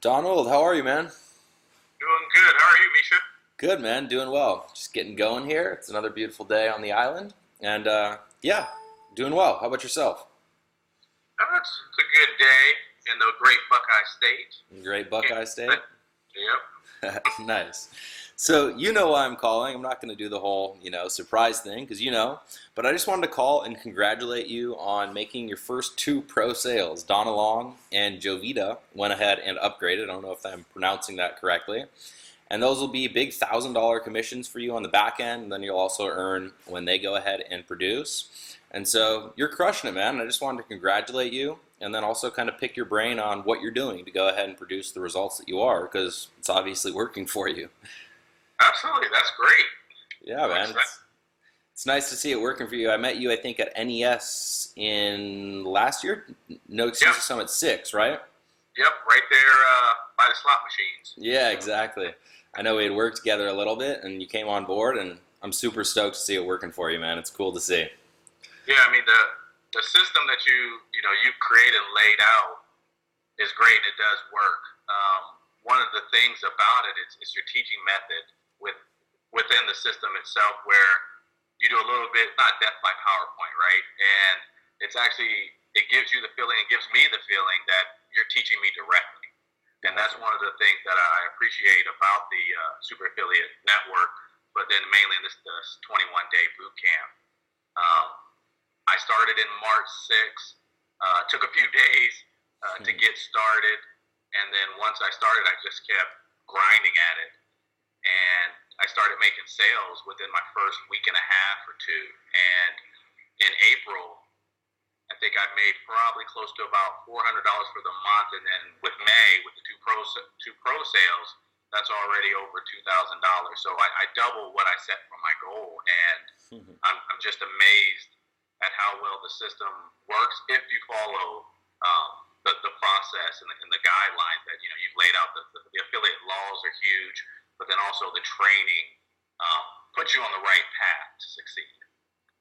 Donald, how are you, man? Doing good. How are you, Misha? Good, man. Doing well. Just getting going here. It's another beautiful day on the island. And yeah, doing well. How about yourself? It's a good day in the great Buckeye State. Great Can't Buckeye State? Yep. Nice. So, you know why I'm calling. I'm not going to do the whole, surprise thing because but I just wanted to call and congratulate you on making your first two pro sales. Donna Long and Jovita went ahead and upgraded. I don't know if I'm pronouncing that correctly. And those will be big $1,000 commissions for you on the back end. And then you'll also earn when they go ahead and produce. And so you're crushing it, man. I just wanted to congratulate you and then also kind of pick your brain on what you're doing to go ahead and produce the results that you are because it's obviously working for you. Absolutely. That's great. Yeah, man. What's that? It's nice to see it working for you. I met you, I think, at NES in last year. No Excuses Yep. Summit 6, right? Yep. Right there by the slot machines. Yeah, exactly. I know we had worked together a little bit, and you came on board, and I'm super stoked to see it working for you, man. It's cool to see. Yeah. I mean the system that you've created and laid out is great. And it does work. One of the things about it is your teaching method within the system itself, where you do a little bit not death by PowerPoint, right? And it gives you the feeling, it gives me the feeling that you're teaching me directly. And that's one of the things that I appreciate about the Super Affiliate Network, but then mainly in this 21-day boot camp. Um, I started in March 6th, took a few days to get started, and then once I started, I just kept grinding at it. And I started making sales within my first week and a half or two. And in April, I think I made probably close to about $400 for the month, and then with May, with the two pro sales, that's already over $2,000. So I double what I set for my goal, and I'm just amazed at how well the system works if you follow the process and the guidelines that you've laid out. The affiliate laws are huge, but then also the training puts you on the right path to succeed.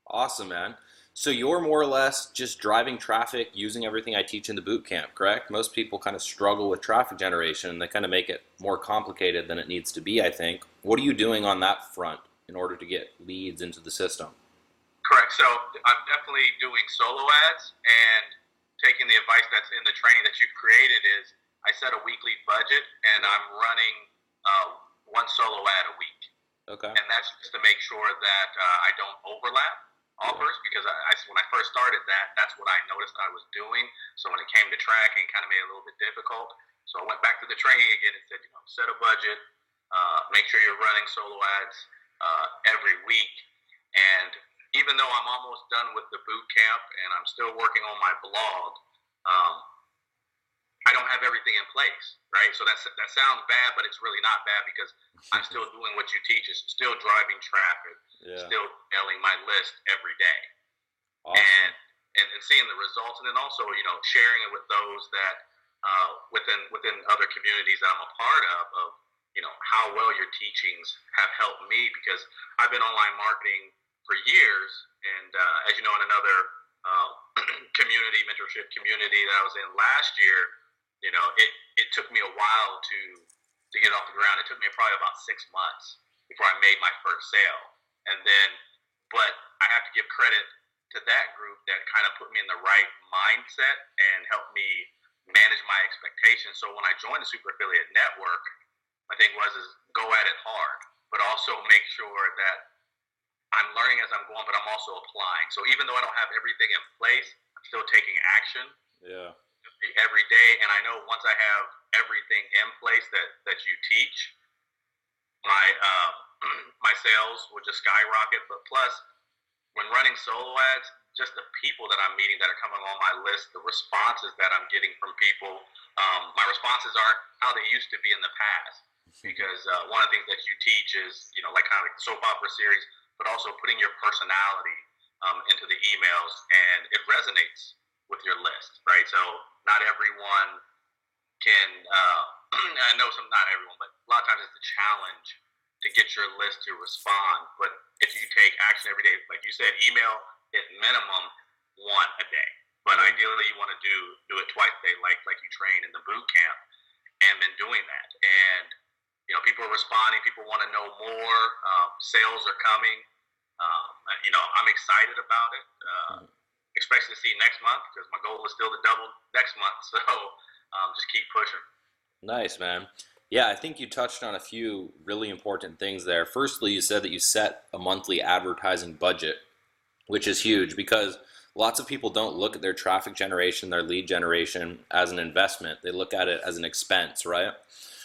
Awesome, man. So you're more or less just driving traffic using everything I teach in the boot camp, correct? Most people kind of struggle with traffic generation and they kind of make it more complicated than it needs to be, I think. What are you doing on that front in order to get leads into the system? Correct. So I'm definitely doing solo ads, and taking the advice that's in the training that you've created is I set a weekly budget and I'm running one solo ad a week. Okay. And that's just to make sure that I don't overlap offers, because when I first started that's what I noticed I was doing. So when it came to tracking, it kind of made it a little bit difficult. So I went back to the training again and said, set a budget, make sure you're running solo ads every week. And even though I'm almost done with the boot camp and I'm still working on my blog, I don't have everything in place, right? So that sounds bad, but it's really not bad because I'm still doing what you teach. It's still driving traffic, still mailing my list every day, Awesome. and seeing the results, and then also sharing it with those that within other communities that I'm a part of how well your teachings have helped me, because I've been online marketing for years, and as you know, in another mentorship community that I was in last year, it took me a while to get off the ground. It took me probably about 6 months before I made my first sale. But I have to give credit to that group that kind of put me in the right mindset and helped me manage my expectations. So when I joined the Super Affiliate Network, my thing is go at it hard, but also make sure that I'm learning as I'm going, but I'm also applying. So even though I don't have everything in place, I'm still taking action. Yeah. Every day, and I know once I have everything in place that you teach, my my sales will just skyrocket. But plus, when running solo ads, just the people that I'm meeting that are coming on my list, the responses that I'm getting from people, my responses aren't how they used to be in the past. Because one of the things that you teach is like kind of like the soap opera series, but also putting your personality into the emails, and it resonates with your list, right? So not everyone can, I know not everyone, but a lot of times it's a challenge to get your list to respond. But if you take action every day, like you said, email at minimum one a day. But ideally you want to do it twice a day, like you train in the boot camp, and then People want to know more. Sales are coming. I'm excited about it. Expect to see next month because my goal is still to double next month. So just keep pushing. Nice, man. Yeah, I think you touched on a few really important things there. Firstly, you said that you set a monthly advertising budget, which is huge because lots of people don't look at their traffic generation, their lead generation as an investment. They look at it as an expense, right?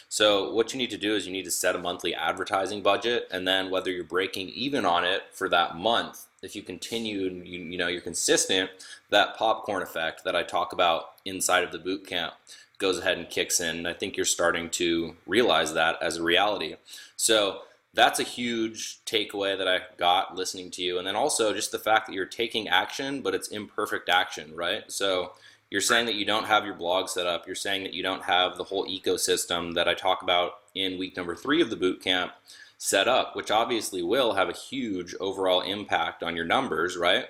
So what you need to do is you need to set a monthly advertising budget, and then whether you're breaking even on it for that month, if you continue and you're consistent, that popcorn effect that I talk about inside of the boot camp goes ahead and kicks in. And I think you're starting to realize that as a reality. So that's a huge takeaway that I got listening to you. And then also just the fact that you're taking action, but it's imperfect action, right? So you're saying that you don't have your blog set up. You're saying that you don't have the whole ecosystem that I talk about in week number 3 of the boot camp set up, which obviously will have a huge overall impact on your numbers, right?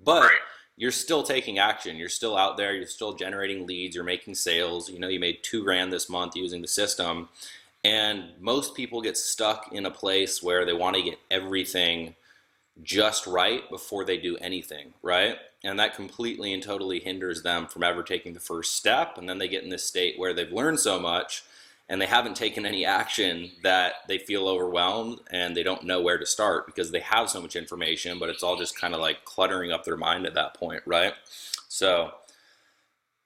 But you're still taking action. You're still out there. You're still generating leads. You're making sales. You made $2,000 this month using the system. And most people get stuck in a place where they want to get everything just right before they do anything, right? And that completely and totally hinders them from ever taking the first step. And then they get in this state where they've learned so much and they haven't taken any action that they feel overwhelmed and they don't know where to start because they have so much information, but it's all just kind of like cluttering up their mind at that point, right? So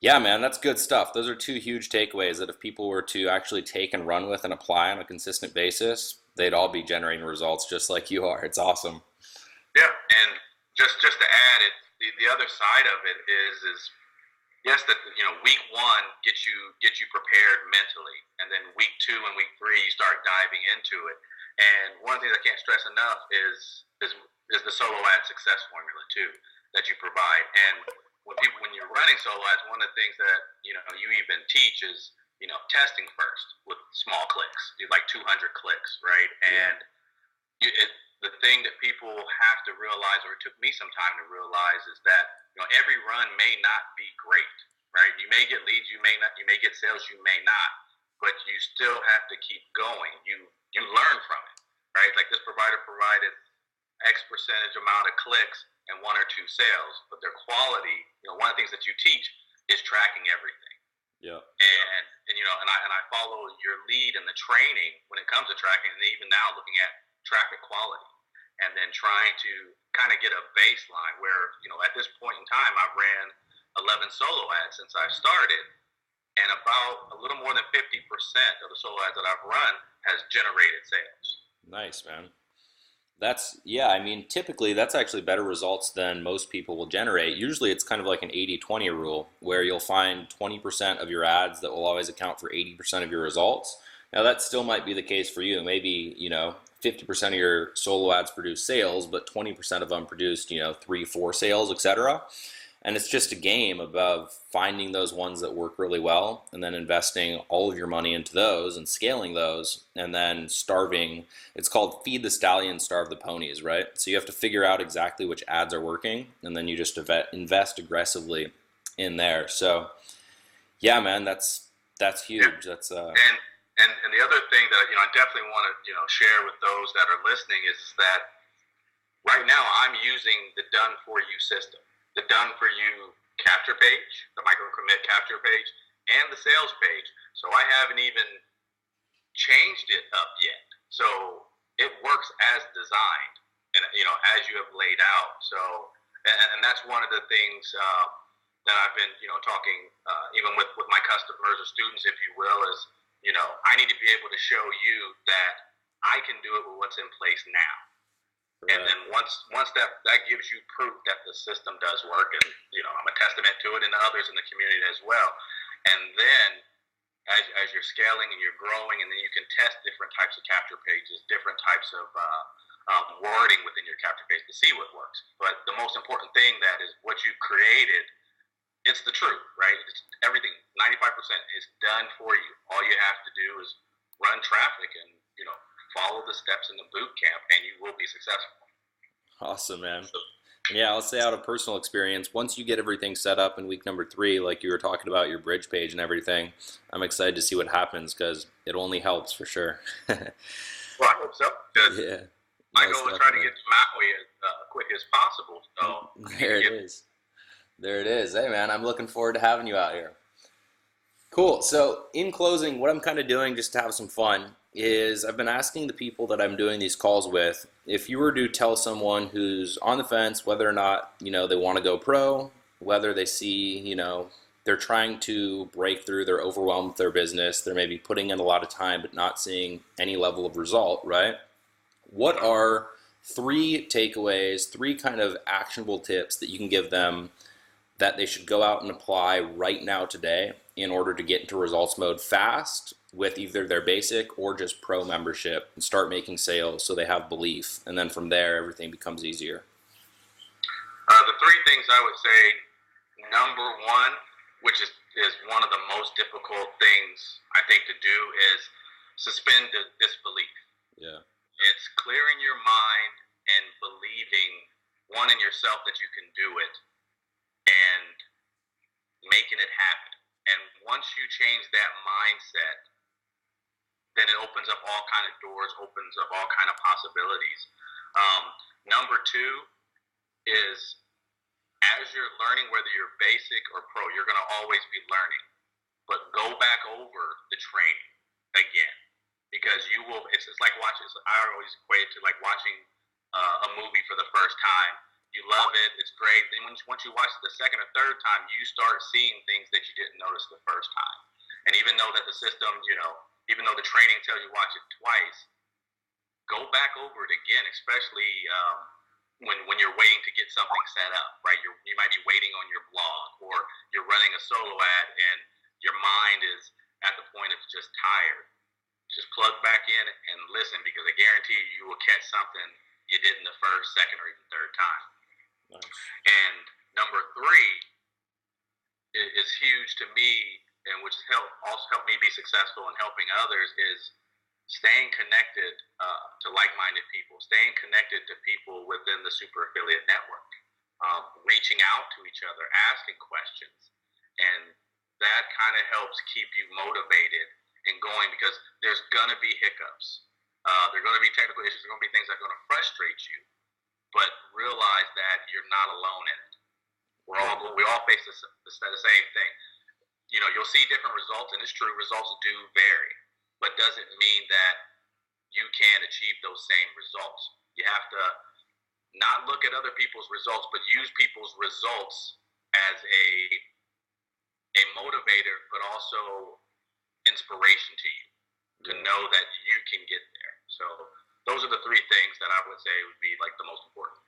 yeah, man, that's good stuff. Those are 2 huge takeaways that if people were to actually take and run with and apply on a consistent basis, they'd all be generating results just like you are. It's awesome. Yeah, and just to add it, the other side of it is yes, that week 1 gets you prepared mentally, and then week 2 and week 3 you start diving into it. And one of the things I can't stress enough is the solo ad success formula too that you provide. And when you're running solo ads, one of the things that you even teach is testing first with small clicks, like 200 clicks, right? And the thing that people have to realize, or it took me some time to realize, is that every run may not be great, right? You may get leads, you may not, you may get sales, you may not, but you still have to keep going. You learn from it, right? Like this provider provided X percentage amount of clicks and 1 or 2 sales, but their quality, one of the things that you teach is tracking everything. Yeah. And I follow your lead in the training when it comes to tracking, and even now looking at traffic quality, and then trying to kind of get a baseline where, at this point in time, I've ran 11 solo ads since I started, and about a little more than 50% of the solo ads that I've run has generated sales. Nice, man. Typically that's actually better results than most people will generate. Usually it's kind of like an 80-20 rule where you'll find 20% of your ads that will always account for 80% of your results. Now that still might be the case for you. Maybe, 50% of your solo ads produce sales, but 20% of them produced, 3-4 sales, etc. And it's just a game of finding those ones that work really well and then investing all of your money into those and scaling those and then starving. It's called feed the stallion, starve the ponies, right? So you have to figure out exactly which ads are working and then you just invest aggressively in there. So yeah, man, that's huge. That's And the other thing that I definitely want to share with those that are listening is that right now I'm using the done for you system, the done for you capture page, the micro commit capture page, and the sales page. So I haven't even changed it up yet. So it works as designed, and as you have laid out. So and that's one of the things that I've been talking even with my customers or students, if you will, is I need to be able to show you that I can do it with what's in place now. Right. And then once that gives you proof that the system does work, and I'm a testament to it, and others in the community as well. And then as you're scaling and you're growing, and then you can test different types of capture pages, different types of wording within your capture page to see what works. But the most important thing that is what you created. It's the truth, right? It's everything, 95% is done for you. All you have to do is run traffic and, follow the steps in the boot camp and you will be successful. Awesome, man. Yeah, I'll say out of personal experience, once you get everything set up in week number 3, like you were talking about your bridge page and everything, I'm excited to see what happens because it only helps for sure. Well, I hope so. Because Yeah. my Most goal is try to definitely. get to Maui as quick as possible. So I need There to it get. is. There it is. Hey, man, I'm looking forward to having you out here. Cool. So, in closing, what I'm kind of doing just to have some fun is I've been asking the people that I'm doing these calls with if you were to tell someone who's on the fence whether or not, they want to go pro, whether they see, they're trying to break through, they're overwhelmed with their business, they're maybe putting in a lot of time but not seeing any level of result, right? What are three takeaways, three kind of actionable tips that you can give them that they should go out and apply right now today in order to get into results mode fast with either their basic or just pro membership and start making sales so they have belief, and then from there everything becomes easier? The three things I would say, number one, which is one of the most difficult things I think to do, is suspend disbelief. Yeah. It's clearing your mind and believing, one, in yourself that you can do it and making it happen. And once you change that mindset, then it opens up all kind of doors, opens up all kind of possibilities. Number two is, as you're learning, whether you're basic or pro, you're going to always be learning. But go back over the training again, because you will. It's like watching. I always equate it to like watching a movie for the first time. You love it. It's great. Then once you watch it the second or third time, you start seeing things that you didn't notice the first time. And even though that the system, even though the training tells you watch it twice, go back over it again, especially when you're waiting to get something set up, right? You might be waiting on your blog, or you're running a solo ad and your mind is at the point of just tired. Just plug back in and listen, because I guarantee you will catch something you did in the first, second, or even third time. Nice. And number three is huge to me, and which also helped me be successful in helping others, is staying connected to like-minded people, staying connected to people within the super affiliate network, reaching out to each other, asking questions, and that kind of helps keep you motivated and going, because there's going to be hiccups. There are going to be technical issues. There are going to be things that are going to frustrate you, but realize that you're not alone in it. We all face the same thing. You'll see different results, and it's true, results do vary, but doesn't mean that you can't achieve those same results. You have to not look at other people's results, but use people's results as a motivator, but also inspiration to you to know that you can get there. So those are the three things that I would say would be like the most important.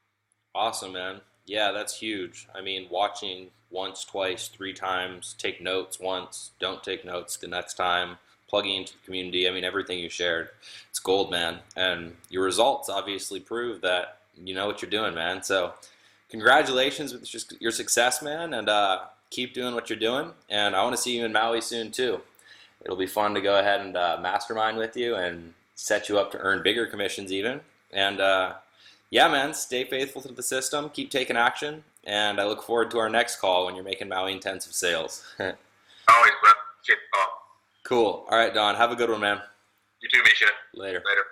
Awesome, man. Yeah, that's huge. I mean, watching once, twice, three times, take notes once, don't take notes the next time, plugging into the community. I mean, everything you shared, it's gold, man. And your results obviously prove that you know what you're doing, man. So congratulations with your success, man, and keep doing what you're doing. And I want to see you in Maui soon, too. It'll be fun to go ahead and mastermind with you and set you up to earn bigger commissions even. And yeah, man, stay faithful to the system, keep taking action, and I look forward to our next call when you're making Maui intensive sales. Always, bro. Shit. Cool. All right, Don, have a good one, man. You too, Misha. Later. Later.